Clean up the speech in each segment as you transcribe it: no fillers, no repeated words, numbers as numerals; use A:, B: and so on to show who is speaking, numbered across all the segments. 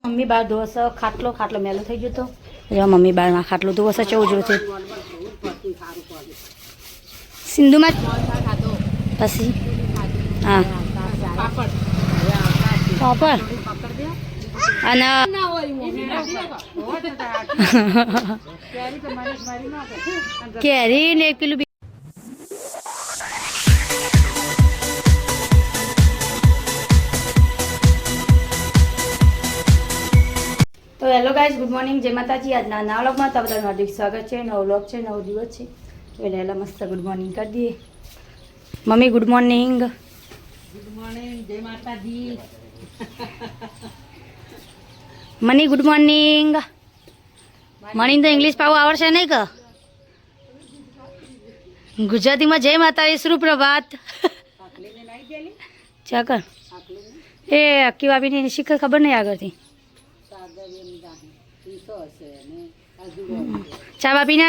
A: Mummy બાર ધોવસ ખાટલો ખાટલો મેલો થઈ ગયો તો મમ્મી બારમાં ખાટલો ધોવસ છે ઉજળો છે સિંધુમાં પછી હા પાપડ અને કેરી ને 1 કિલો તો હેલો ગાઈઝ ગુડ મોર્નિંગ જય માતાજી આજના નવા વ્લોગમાં તો બધાનું હાર્દિક સ્વાગત છે નવો વ્લોગ છે નવો દિવસ છે તો એટલે મસ્ત ગુડ મોર્નિંગ કરી દઈએ મમ્મી ગુડ મોર્નિંગ
B: જય માતાજી
A: મની ગુડ મોર્નિંગ મની તો ઇંગ્લિશ પાવું આવડશે નહીં કે ગુજરાતીમાં જય માતાજી સુપ્રભાત ચા કર એ અક્કી વાપીની શીખર ખબર નહીં આગળથી ચા બાપીને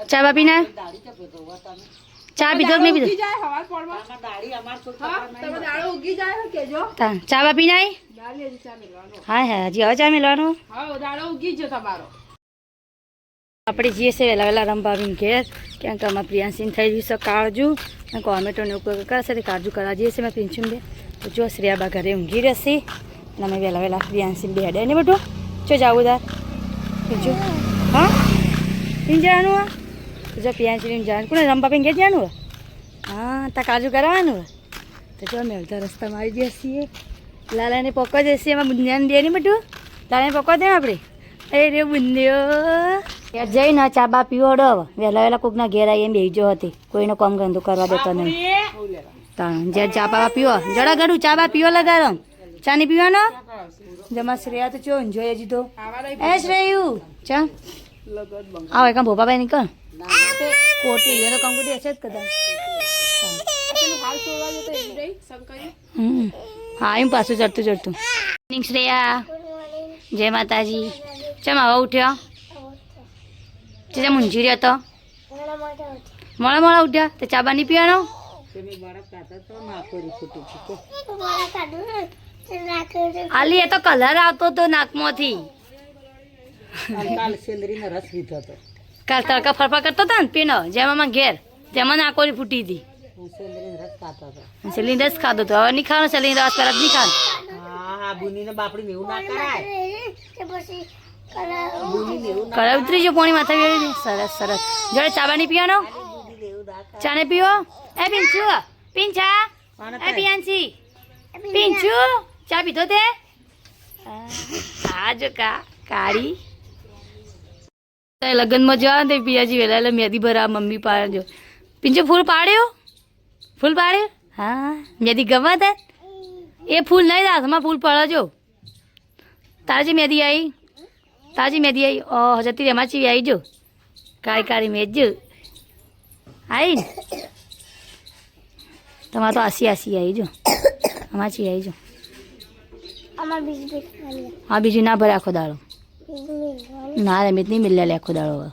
A: ચા બાપીને ચા પીધો કે નહીં પીધો ચા બાપીને હા હા હજી હવે ચા મેળવાનું આપણે જઈએ છીએ વહેલા વહેલા રંભાવીને ઘેર ક્યાંક અમારે પ્રિયાંશીને થઈ ગયું છે કાળજુ અને ટોમેટોનો ઉપયોગ કરશે કાળજુ કરવા જઈએ છીએ મેં પિંચું બે તો જો શ્રેયાબા ઘરે ઊંઘી રહેશે અને અમે વહેલા વહેલા પ્રિયાંશીને બે હેડે ને બધું જો જાવું તાર બીજું હા પીને જવાનું તો જો પ્રિયાંશીને જવાનું કોને રંભાવીને ઘેર જવાનું હા તા કાળજુ કરાવવાનું તો જો અમે અડધા રસ્તામાં આવી જઈએ છીએ લાલાને પકવા જઈએ એમાં બુંદિયાને દે ને બધું લાલાને પકવા દે આપણે એ રે બુંદિયો ઘેર જઈને ચા બા પીવડો વહેલા વહેલા કોકના ઘેર આવી એમ બેસજો હતી કોઈનો કામ ધંધો કરવા દેતો નહીં જ્યારે ચા બા પીવો જરા ગડું ચા બા પીવો લગાડો ચા નહીં પીવાનો જમા શ્રેયા તો ચો જોઈએ હજી તો એ શ્રેયુ ચા આવો એક ભોપાભાઈ નીકળ કોટી એનો કામ કરી હશે જ કદાચ હા એમ પાછું ચડતું ચડતું શ્રેયા જય માતાજી ચમ આવા ઉઠ્યો ચા મૂંઝી રહ્યો તો મોડા મોડા ઉઠ્યા તો ચા બાની પીવાનો આલી એ તો કલર આવતો હતો નાકમાંથી કાલ તડકા ફરફર કરતો હતો ને પીનો જેમાં ઘેર તેમાં નાકોરી ફૂટી હતી સેલીન રસ ખાતો હતો હવે નહીં ખાવાનો સેલીન રસ પહેલા નહીં ખાવાનો કલર ઉતરી જો પોણી માથા વેળી સરસ સરસ જોડે ચા બાની પીવાનો ચા ને પીવો એ પિંચુ પિંચા એ પિયાંચી પિંચુ ચા પીધો તે હા જો કાળી લગ્નમાં જવા ને પિયાજી વેલા એટલે મેદી ભરા મમ્મી પાડજો પિંચુ ફૂલ પાડ્યો હા મેદી ગમા તે એ ફૂલ નહીં હાથમાં ફૂલ પડજો તાજી મેદી આવી જતી રે એમાં ચીવી આવી જો કાળી મેજ આવી ને તમારે તો આસી આવી જો આમાં ચી આવી જો હા બીજું ના ભરે આખો દાડો ના રમિત નહીં મિલ્યા લે આખો દાડો હવે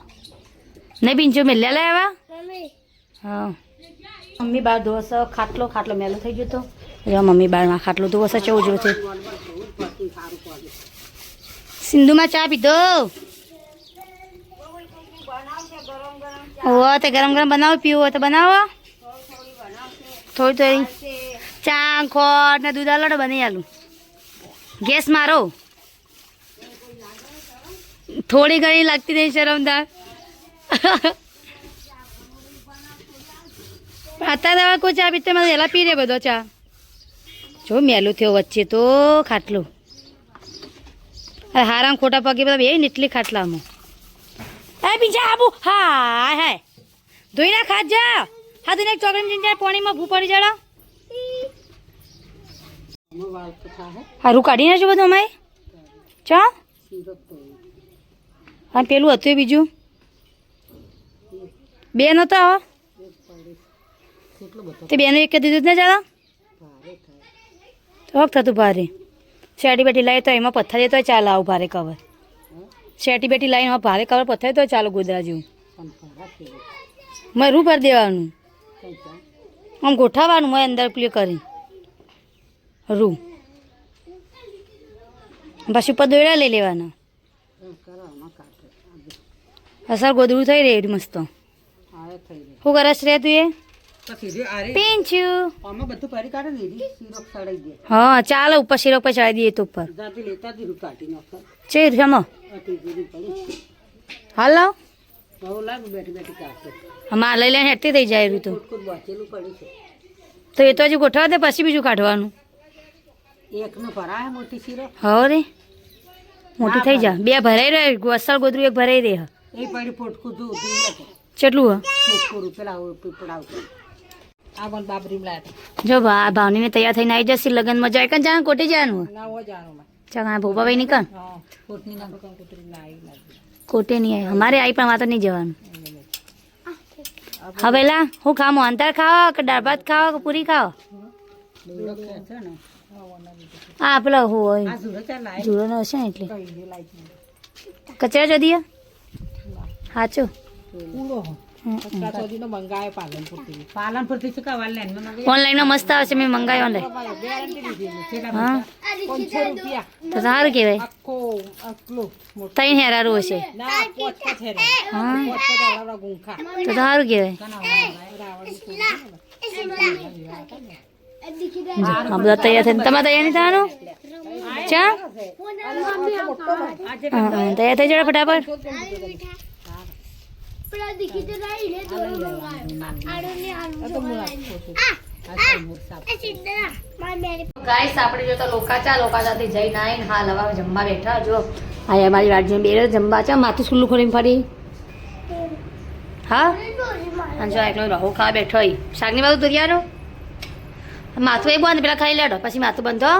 A: નહીં પીંચો મિલ્યા લે હવે હા મમ્મી બાર ધોવસ ખાટલો મેલો થઈ ગયો તો મમ્મી બારમાં ખાટલો ધોવસ છે ઉજળો છે સિંધુમાં ચા પીધો ઓ તે ગરમ બનાવો પીવો તો બનાવો થોડી ચા ખોટ ને દૂધ આલો બની આલું ગેસ મારો થોડી ઘણી લાગતી નહીં શરમદાર અત્યારે હવે કોઈ ચા પીતે મને વહેલા પી રે બધો ચા જો મેલું થયો વચ્ચે તો ખાટલું હારામ ખોટા પગે બધા બે એટલી ખાટલામાં એ બીજા આબુ હા હે ધોઈ ના ખાત જા હા તું એક ચોકલેટ જીન પાણીમાં ભૂ પડી જાડા હારું કાઢી નાખજો બધું અમારે ચા હા પેલું હતું બીજું બે નતા તે બેનું એક દીધું જ ને જાડા તો થતું ભારે શેટી બેટી લાવી તો એમાં પથ્થર તો ચાલે આવું ભારે કવર શેટી બેટી લાવીને એમાં ભારે કવર પથ્થર તો ચાલો ગોદરા જેવું મરું ભરી દેવાનું આમ ગોઠવવાનું મેં અંદર પેલું કરી રૂ પછી ઉપર દોયડા લઈ લેવાના. અસર ગોદડું થઈ રહ્યું મસ્ત. શું કરસ રે તું એ પીંછું? હા ચાલો ઉપર શીરો પર ચડાવી દઈએ તો ઉપર છે જમો. હાલો અમારે લઈ લઈને હેઠતી થઈ જાય રહ્યું તો એ તો હજુ ગોઠવા દે પછી બીજું કાઢવાનું. હા રે મોટી થઈ જા. બે ભરાઈ રહ્યો અસલ ગોદરું એક ભરાઈ રહે. કેટલું જો ભાવની તૈયાર થઈને આવી જશે લગ્નમાં જાય કે જાણ કોટી જવાનું ચાલ ભોપાભાઈ નીકળ કોટે નહીં આવી અમારે આવી પણ માત્ર નહીં જવાનું. હવે લા હું ખામો અંતર ખાવા કે દાળ ભાત ખાવા કે પૂરી ખાવા? હા પેલો હોય જુડો નો હશે ને એટલે કચરા જદીએ સાચો ઓનલાઈન મસ્ત આવશે મેં મંગાવ્યો ઓનલાઈન. હા તો સારું કહેવાય. 3 હેરારું હશે. હા તો સારું કહેવાય. હા બધા તૈયાર થઈને તમારે તૈયાર નહીં થવાનું ચા? હા તૈયાર થઈ જાય ફટાફટ. ગાઈસ આપણે જો તો લોકાચાથી જઈને આવીને હાલ હવે જમવા બેઠા. જો આ અમારી રાજ્ય બે જમવા ચા માથું ખુલ્લું ખોલીને ફરી. હા અને જો એકલો રહો ખાવા બેઠો શાકની બાજુ દરિયાનો માથું એ બંધ પેલા ખાઈ લેડો પછી માથું બંધો.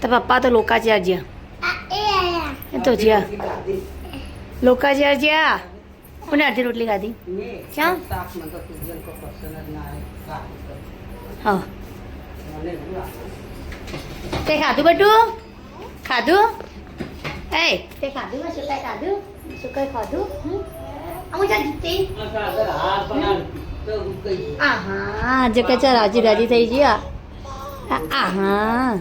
A: તો પપ્પા તો લોકાચી જ્યાં એ તો જ્યાં લોકાચી જ્યાં કોને અડધી રોટલી ખાધી ક્યાં? હા તે ખાધું બટું ખાધું? એ તે ખાધું શું કઈ ખાધું? શું કઈ ખાધું? હા જે કે ચાલ રાજી રાજી થઈ ગયા. હા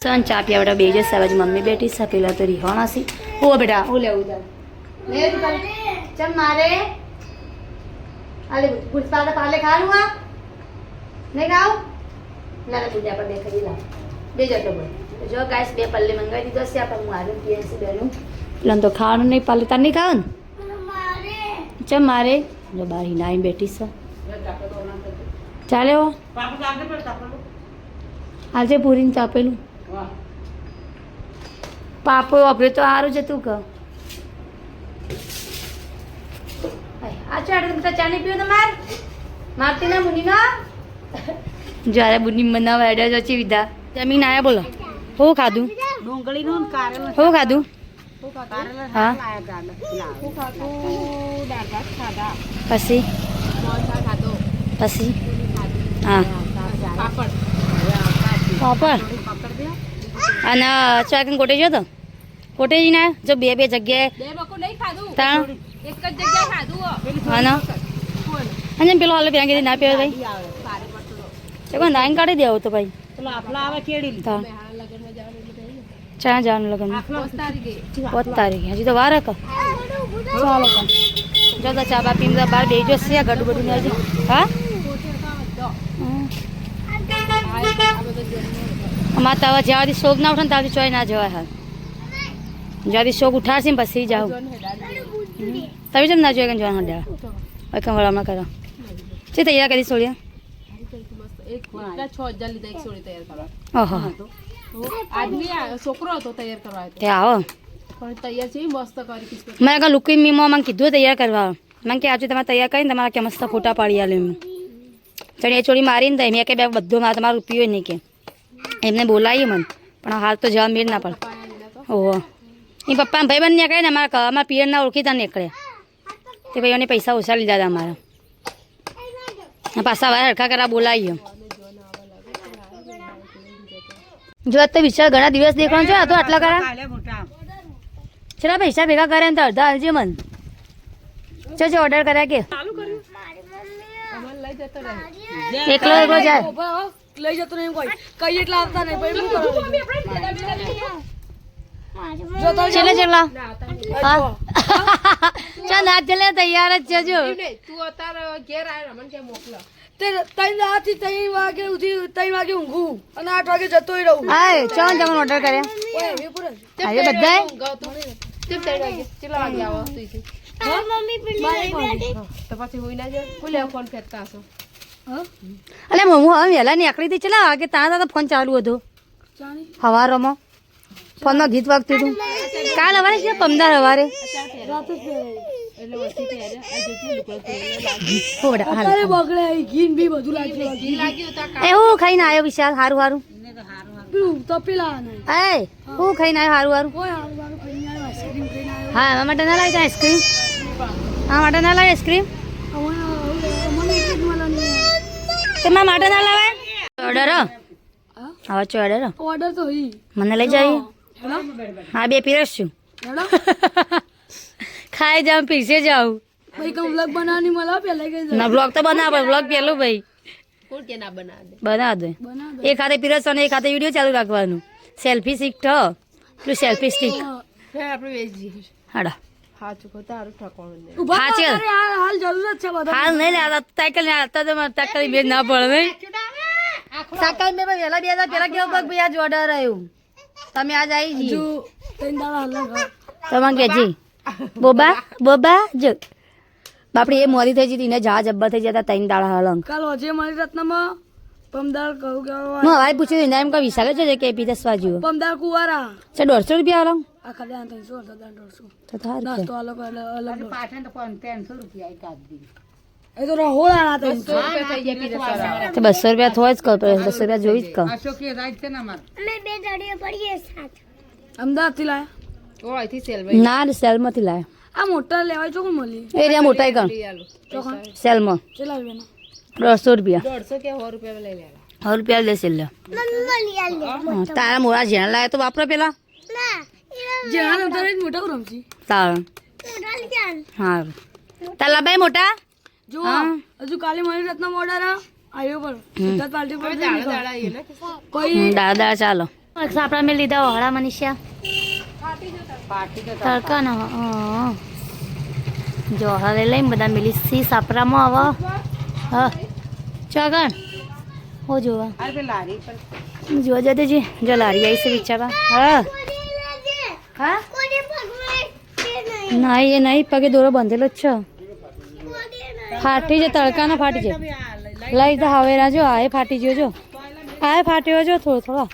A: સન ચા પીવા બેટા બે જશે હવે મમ્મી બેઠી છે પેલા તો રિહાણા સી. ઓ બેટા હું લેવું ચમ મારે આલે પુષ્પા તો પાલે ખાવાનું આ નહીં ખાવ ના ના પૂજા પર દેખાડી લા બે જતો બોલ. જો ગાઈસ બે પલ્લે મંગાવી દીધો છે આપણે હું આલું પીએસી બેનું પેલા તો ખાવાનું નહીં પાલે તાર નહીં ખાવ ને ચમ મારે જો બાર હિનાઈ બેઠી છે ચાલે હો આજે પૂરીને ચાપેલું પાપો વાપરે તો સારું છે તું કહો. આ ચાડે બધા ચા નહીં પીવું તમારે મારતી ના મુનીમાં જ્યારે બુની બનાવવા એડા જચી વિધા જમીન આયા બોલો હું ખાધું
B: ડુંગળીનું કારેલું
A: હું ખાધું હા પછી પછી હા પાપડ અને ચાકન કોટે જો તો કોટે જઈને જો બે બે જગ્યાએ ત્રણ હા અને પેલો હાલ ત્યાં કીધી ના પીવા ભાઈ ચાલો નાઈન કાઢી દેવો તો ભાઈ ચા જવાનું લગ્ન 5 તારીખે હજી તો વાર હક ચાલો જો તો ચા બા પીને બહાર બે જો છે ગડું બધું હજી હા અમારે તો હવે જ્યાંથી શોખ ના ઉઠે ને ત્યાંથી ચોય ના જવાય હાલ જ્યાંથી શોખ ઉઠાડશે ને પછી જાઓ તમે જેમ ના જોઈએ કે જવાનું હડ્યા કમળામાં કરો છે તૈયાર કરી છોડ્યા ઓહો
C: છોકરો હતો તૈયાર કરવા
A: તે આવો
C: પણ તૈયાર છે મસ્ત કરી
A: મેં કાં લુકી મીમો મને કીધું તૈયાર કરવા મને કે આજે તમારે તૈયાર કરીને તમારા કે મસ્ત ફોટા પાડી આલે એમ ચણી ચોળી મારીને દઈ મેં કે બે બધું મારે તમારું રૂપિયો નહીં કે એમને બોલાવીએ મને પણ હાલ તો જવા મેળ ના પડે ઓહો એ પપ્પા ભાઈ બંધ નીકળે ને અમારા પિયરના ઓળખીતા નીકળે તે ભાઈઓને પૈસા ઓછા લીધા હતા અમારા પાછા વાર હરખા કરા બોલાવીએ જો તો વિચાર ઘણા દિવસ દેખવાનું છે આ તો આટલા કરા ચલા પૈસા ભેગા કરે ને તો અડધા હાલજે મન ચો ઓર્ડર કર્યા કે
C: લઈ જતો રહે.
A: એકલો એકલો જાય
B: લઈ જતો નહીં કોઈ કઈ એટલા આવતા નહીં પછી શું કરવાનું?
A: છેલ્લે છેલ્લા
C: ના, આવતા નહીં.
A: હા ચાલ નાચ જલે તૈયાર જ છે જો
C: એમ નહીં, તું અત્યારે ઘેર આવ્યો મને કે મોકલો.
B: તે 3 રાતથી 3 વાગે ઉઠી 3 વાગે ઊંઘું અને 8 વાગે જતોય રહું.
A: હાય ચાલ જમણ ઓર્ડર કર્યા
B: ઓય, હવે પૂરા.
A: આજે બધાય
C: કેમ 3 વાગે? કેટલા વાગે આવો તું ઈથી? તો પછી હોઈ ના જાય બોલે ફોન ફેરતા હશો.
A: અલે હું હવે વહેલા નીકળી હતી ચલા વાગે ત્યાં ફોન ચાલુ હતો
B: જાણી
A: હવારોમાં ફોનમાં ગીત વાગતું હતું કાલ હવારે છે પમદાર હવારે
B: રાત જ પહેરાય.
C: એટલે વસ્તી પહેરે આ જેટલું લુગડો પહેરેલો લાગે.
A: હોડા હાલ
B: અત્યારે બગડે અહીં ઘી ને બી બધું લાગ્યું.
C: ઘી લાગ્યું તા
A: એ હું ખાઈને આવ્યો વિશાલ હારું હારું
B: પેલું તપેલા નહીં.
A: એ હું ખાઈને આવ્યો હારું હારું
B: ઓય, હારું હારું ખાઈને આવ્યો, આઈસ્ક્રીમ ખાઈને આવ્યો.
A: હા એમાં માટે ના લાવી આઈસ્ક્રીમ આ માટે ના લાવી આઈસ્ક્રીમ
B: મને એક જ મળવાની.
A: તમારા માટે ના લાવે ઓર્ડર આવા છો ઓર્ડર
B: ઓર્ડર તો હઈ
A: મને લઈ જઈએ
B: હેલો
A: હા બે પીરસ છું
B: હેલો
A: ખાઈ જાઉં પીરસે જાઉં
B: ભાઈ કમ વ્લોગ બનાવવાની મળે પહેલા કઈ
A: ના બ્લોગ તો બનાવ બ્લોગ પેલું ભાઈ
C: કોણ કે ના બનાવે દે.
A: બના દે
B: બનાવ
A: એક હાથે પીરસવાનું એક હાથે વિડીયો ચાલુ રાખવાનું સેલ્ફી સ્ટિક ઠ પેલું સેલ્ફી સ્ટિક
C: ફેર આપણે વેચી જઈએ.
A: હાડા
C: હા ચૂકો તારું ઠકવાનું નહીં.
B: ઉભા
A: હા, ચાલ.
B: કરે, હાલ જરૂર જ છે બધા.
A: હાલ નહીં લે આ સાયકલ ને હાલતા તો મારે સાયકલ બે ના પડે નહીં સાયકલ મેં વહેલા બે હજાર પેલા કેવો પગ ભાઈ આજ ઓર્ડર આવ્યું તમે આજ આવી જી
B: જો 3 દાડા હાલ લગા.
A: તમે કેજી બોબા બોબા જો બાપડી એ મોરી થઈ જતી ને જા જબ્બર થઈ જતા ત્રણ દાડા હલંગ
B: કાલ હોજે મારી રત્નમાં પમદાર કહું કે
A: હું હવાઈ પૂછ્યું એમ કઈ વિશાલે છે કે પી દસવા જેવો
B: પમદાર કુવારા
A: છે 150 રૂપિયા હલંગ
B: આખા દાન 300 દાન 150
A: તો થાર
B: નાસ્તો અલગ અલગ 300 રૂપિયા એ તો રહોળા ના 300
C: રૂપિયા થઈ જાય પીરસ વાળા.
A: તો 200 રૂપિયા થોય જ કર 200 રૂપિયા જોઈ જ કર
B: અમદાવાદ થી લાયા
C: ઓ અહીંથી સેલભાઈ
A: ના સેલમાંથી લાય
B: આ મોટા લેવાય ચોકન મળી
A: એરિયા મોટા કણ
C: લઈ આલો.
B: ચોકન
A: સેલમાં
B: ચલા રૂપિયા
A: 100 રૂપિયા
C: 150 કે 100 રૂપિયા લઈ લેલા.
A: 100 રૂપિયા લે સેલ તારા મોડા જેણા લાયા તો વાપરો પેલા
B: જે હા નંતર જ મોટા કરું રમજી
A: તારણ હારું તાલા ભાઈ મોટા
B: જો
A: હા.
B: હજુ કાલે મારી રત્ન ઓર્ડર આવ્યો પર સિદ્ધાર્થ પાર્ટી પર
C: દાડા દાડા એ ને
B: કોઈ
A: દાદા ચાલો આપણા મેં લીધા વહાડા મનીષા તડકા ને જો હવે લઈને બધા મિલી સી સાપરામાં આવો હા ચાગણ હો જોવા
C: આ પે લારી પર
A: જોવા જતે જી જો લારી આવી છે વિચારવા હા હા નહીં એ નહીં પગે દોરો બાંધેલો જ છે ફાટી છે તડકાના ફાટી છે લઈ તો હવે ના જો આ ફાટી ગયો જો આ ફાટ્યો જો થોડો થોડો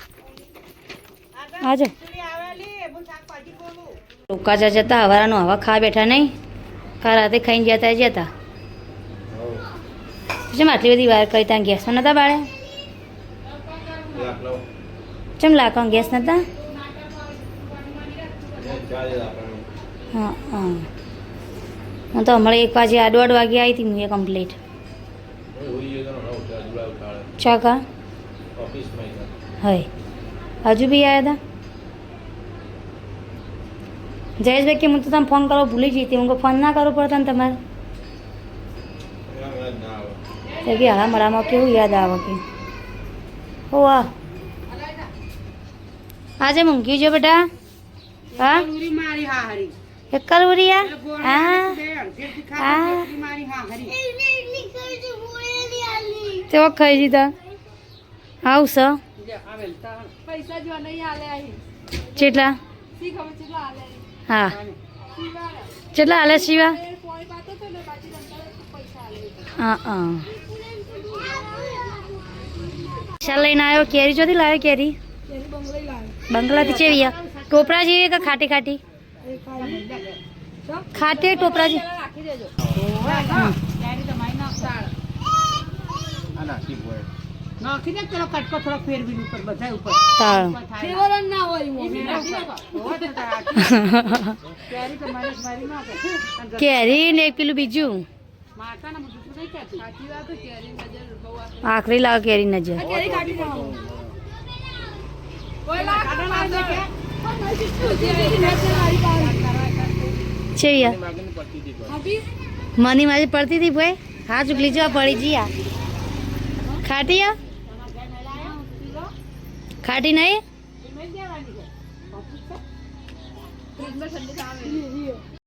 A: આજો રોકા જતા હવારાનું હવા ખા બેઠા નહીં કા રાતે ખાઈને જતા જતા જેમ આટલી બધી વાર કરી ત્યાં ગેસમાં નતા બાળે ચમ લાકડા ગેસ નતા હા હા હું તો હમણાં 1 વાગે 8:30 વાગે આવી હતી હું કમ્પ્લીટ ચાકા હોય હજુ બી આવ્યા હતા જયેશભાઈ કે હું તો તમે ફોન કરો ભૂલી જઈ હતી હું ફોન ના કરવો પડતો ને તમારે તો કે હળા મળામાં કેવું યાદ આવે કે હો વાહ આજે મૂંઘી જો બેટા હા
C: મારી હાહરી
A: એક કલવરિયા હા હા તેઓ ખાઈ દીધા આવશે
C: પૈસા જો નહીં આલે અહીં
A: ચેટલા
C: સી ખબર કેટલા આલે અહીં.
A: હા ચેટલા હાલે શિવા
C: કોઈ વાતો તો ને બાકી ધંધા પૈસા આલે
A: હા હા શાલ લઈને આવ્યો કેરી જોતી લાવ્યો કેરી
B: કેરી બંગલાઈ લાવે
A: બંગલાથી ચેવી ટોપરા જેવી કે ખાટી ખાટી ખાટી ટોપરા જેવી
C: રાખી દેજો નાખી દે પેલો કટકો થોડો ફેરવી ઉપર બધા ઉપર
A: તાળ
B: ફેવર ના હોય મોં.
C: કેરી તો મારી મારી ના કે
A: કેરી ને એક પેલું બીજું
C: માતા ને બધું નહીં કહેતી સાચી વાત છે કેરી નજર બહુ
A: આખરી લાવ કેરી નજર
B: કેરી કાઢી નાખો.
C: કોઈ લાખ ના દે કે
A: ચેવી
B: કાઢી?
A: મની મારી પડતી હતી ભાઈ હા ચુકલી જો પડી જી આ ખાટી આ ખાટી નહીં
C: ઠંડી